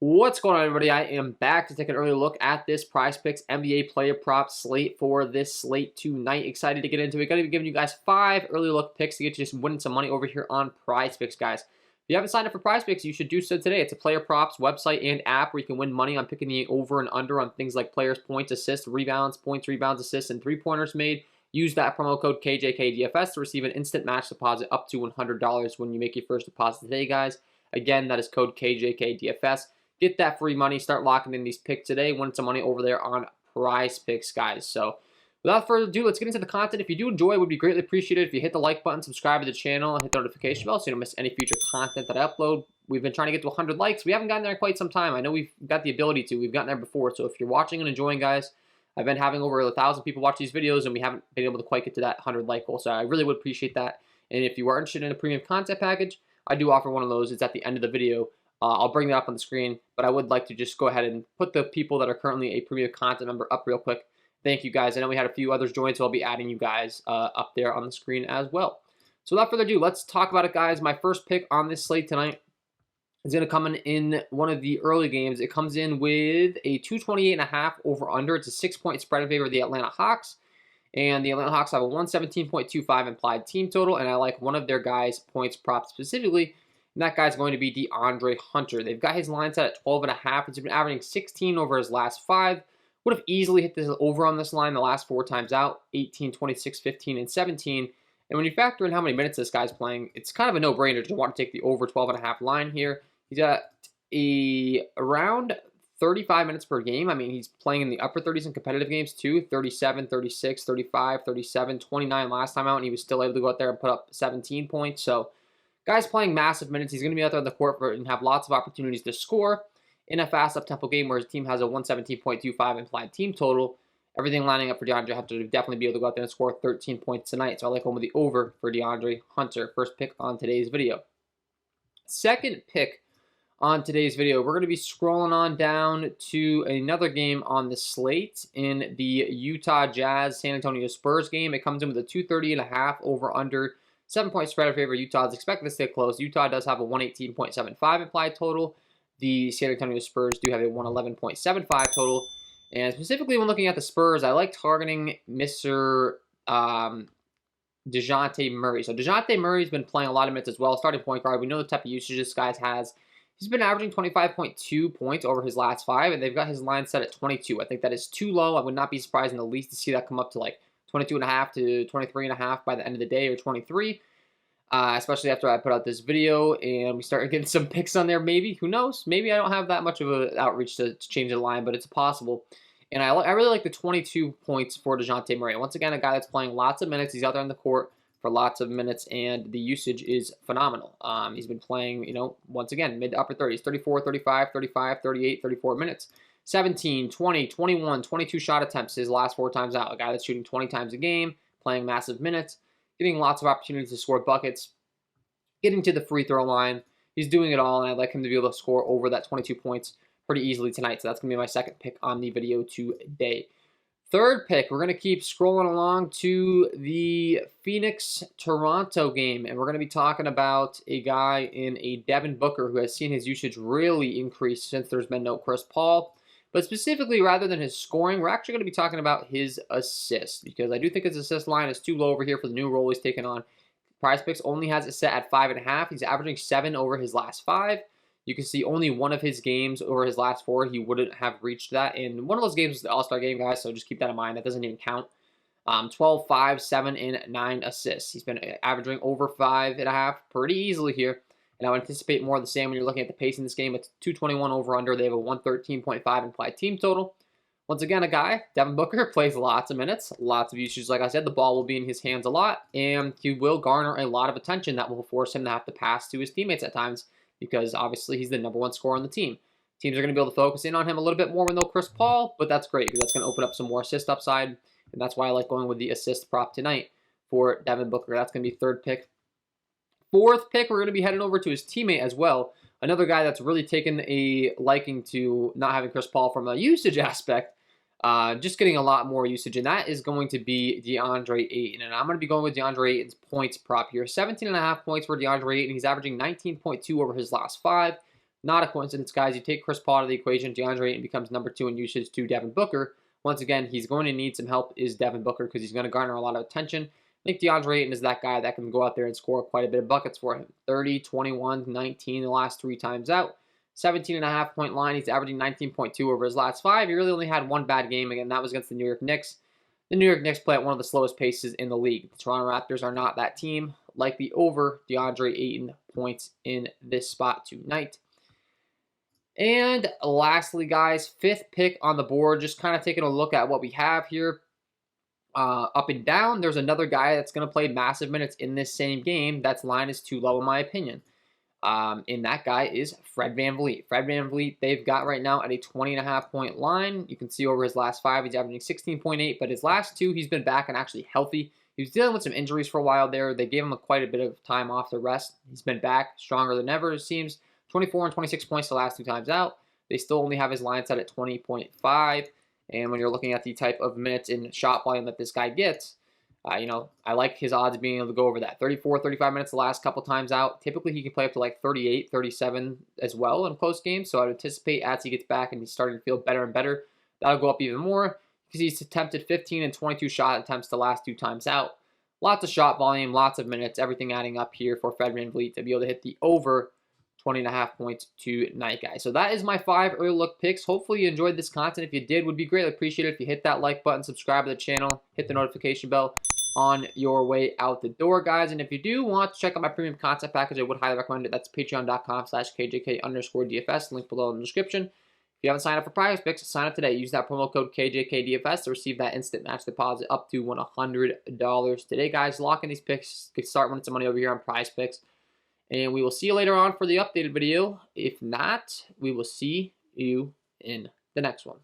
What's going on, everybody? I am back to take an early look at this Prizepicks NBA player prop slate for this slate tonight. Excited to get into it. Going to be giving you guys 5 early look picks to get you just winning some money over here on Prizepicks, guys. If you haven't signed up for Prizepicks, you should do so today. It's a player props website and app where you can win money on picking the over and under on things like players' points, assists, rebounds, assists, and three-pointers made. Use that promo code KJK DFS to receive an instant match deposit up to $100 when you make your first deposit today, guys. Again, that is code KJK DFS. Get that free money. Start locking in these picks today. Win some money over there on Prizepicks, guys. So without further ado, let's get into the content. If you do enjoy, it would be greatly appreciated if you hit the like button, subscribe to the channel, and hit the notification bell so you don't miss any future content that I upload. We've been trying to get to 100 likes. We haven't gotten there in quite some time. I know we've got the ability to. We've gotten there before. So if you're watching and enjoying, guys, I've been having over 1,000 people watch these videos, and we haven't been able to quite get to that 100 like goal. So I really would appreciate that. And if you are interested in a premium content package, I do offer one of those. It's at the end of the video. I'll bring that up on the screen, but I would like to just go ahead and put the people that are currently a premium content member up real quick. Thank you, guys. I know we had a few others join, so I'll be adding you guys up there on the screen as well. So without further ado, let's talk about it, guys. My first pick on this slate tonight is going to come in one of the early games. It comes in with a 228.5 over-under. It's a 6-point spread in favor of the Atlanta Hawks. And the Atlanta Hawks have a 117.25 implied team total, and I like one of their guys' points prop specifically. And that guy's going to be DeAndre Hunter. They've got his line set at 12.5. He's been averaging 16 over his last 5. Would have easily hit this over on this line the last 4 times out, 18, 26, 15, and 17. And when you factor in how many minutes this guy's playing, it's kind of a no-brainer to want to take the over 12.5 line here. He's got around 35 minutes per game. I mean, he's playing in the upper 30s in competitive games too, 37, 36, 35, 37, 29 last time out, and he was still able to go out there and put up 17 points. So guy's playing massive minutes. He's going to be out there on the court and have lots of opportunities to score in a fast up-tempo game where his team has a 117.25 implied team total. Everything lining up for DeAndre Hunter to definitely be able to go out there and score 13 points tonight. So I like one with the over for DeAndre Hunter. First pick on today's video. Second pick on today's video, we're going to be scrolling on down to another game on the slate in the Utah Jazz San Antonio Spurs game. It comes in with a 230.5 over-under. 7-point spread in favor of Utah is expected to stay close. Utah does have a 118.75 implied total. The San Antonio Spurs do have a 111.75 total. And specifically when looking at the Spurs, I like targeting Mr. DeJounte Murray. So DeJounte Murray's been playing a lot of minutes as well. Starting point guard, we know the type of usage this guy has. He's been averaging 25.2 points over his last 5, and they've got his line set at 22. I think that is too low. I would not be surprised in the least to see that come up to like 22.5 to 23.5 by the end of the day, or 23, especially after I put out this video and we start getting some picks on there. Maybe, who knows? Maybe I don't have that much of an outreach to change the line, but it's possible. And I really like the 22 points for DeJounte Murray. Once again, a guy that's playing lots of minutes. He's out there on the court for lots of minutes, and the usage is phenomenal. He's been playing, once again, mid to upper 30s, 34, 35, 35, 38, 34 minutes. 17, 20, 21, 22 shot attempts his last 4 times out. A guy that's shooting 20 times a game, playing massive minutes, getting lots of opportunities to score buckets, getting to the free throw line. He's doing it all, and I'd like him to be able to score over that 22 points pretty easily tonight. So that's going to be my second pick on the video today. Third pick, we're going to keep scrolling along to the Phoenix-Toronto game, and we're going to be talking about a guy in a Devin Booker who has seen his usage really increase since there's been no Chris Paul. But specifically, rather than his scoring, we're actually going to be talking about his assists, because I do think his assist line is too low over here for the new role he's taken on. Prizepicks only has it set at 5.5. He's averaging 7 over his last 5. You can see only one of his games over his last 4, he wouldn't have reached that. And one of those games was the All-Star game, guys, so just keep that in mind. That doesn't even count. 12, 5, 7, and 9 assists. He's been averaging over 5.5 pretty easily here. And I would anticipate more of the same when you're looking at the pace in this game. It's 221 over-under. They have a 113.5 implied team total. Once again, a guy, Devin Booker, plays lots of minutes, lots of usage. Like I said, the ball will be in his hands a lot, and he will garner a lot of attention that will force him to have to pass to his teammates at times, because obviously he's the #1 scorer on the team. Teams are going to be able to focus in on him a little bit more with no Chris Paul, but that's great because that's going to open up some more assist upside, and that's why I like going with the assist prop tonight for Devin Booker. That's going to be third pick. Fourth pick, we're going to be heading over to his teammate as well. Another guy that's really taken a liking to not having Chris Paul from a usage aspect, just getting a lot more usage, and that is going to be DeAndre Ayton. And I'm going to be going with DeAndre Ayton's points prop here. 17.5 points for DeAndre Ayton. He's averaging 19.2 over his last 5. Not a coincidence, guys. You take Chris Paul out of the equation, DeAndre Ayton becomes number 2 in usage to Devin Booker. Once again, he's going to need some help is Devin Booker because he's going to garner a lot of attention. I think DeAndre Ayton is that guy that can go out there and score quite a bit of buckets for him. 30, 21, 19 the last 3 times out. 17.5 point line. He's averaging 19.2 over his last 5. He really only had one bad game. Again, that was against the New York Knicks. The New York Knicks play at one of the slowest paces in the league. The Toronto Raptors are not that team. Like the over DeAndre Ayton points in this spot tonight. And lastly, guys, 5th pick on the board. Just kind of taking a look at what we have here. Up and down, there's another guy that's going to play massive minutes in this same game. That's line is too low in my opinion. And that guy is Fred VanVleet. Fred VanVleet, they've got right now at a 20.5 point line. You can see over his last 5, he's averaging 16.8, but his last 2, he's been back and actually healthy. He was dealing with some injuries for a while there. They gave him quite a bit of time off to rest. He's been back stronger than ever, it seems. 24 and 26 points the last 2 times out. They still only have his line set at 20.5. And when you're looking at the type of minutes in shot volume that this guy gets, I like his odds being able to go over that. 34, 35 minutes the last couple times out. Typically, he can play up to like 38, 37 as well in close games. So I would anticipate as he gets back and he's starting to feel better and better, that'll go up even more because he's attempted 15 and 22 shot attempts the last 2 times out. Lots of shot volume, lots of minutes, everything adding up here for Fred VanVleet to be able to hit the over 20.5 points tonight, guys. So that is my 5 early look picks. Hopefully you enjoyed this content. If you did, would be greatly appreciated if you hit that like button, subscribe to the channel, hit the notification bell on your way out the door, guys. And if you do want to check out my premium content package, I would highly recommend it. That's patreon.com/KJK_DFS. Link below in the description. If you haven't signed up for Prizepicks, sign up today. Use that promo code KJKDFS to receive that instant match deposit up to $100 today, guys. Lock in these picks. Get start winning some money over here on Prizepicks. And we will see you later on for the updated video. If not, we will see you in the next one.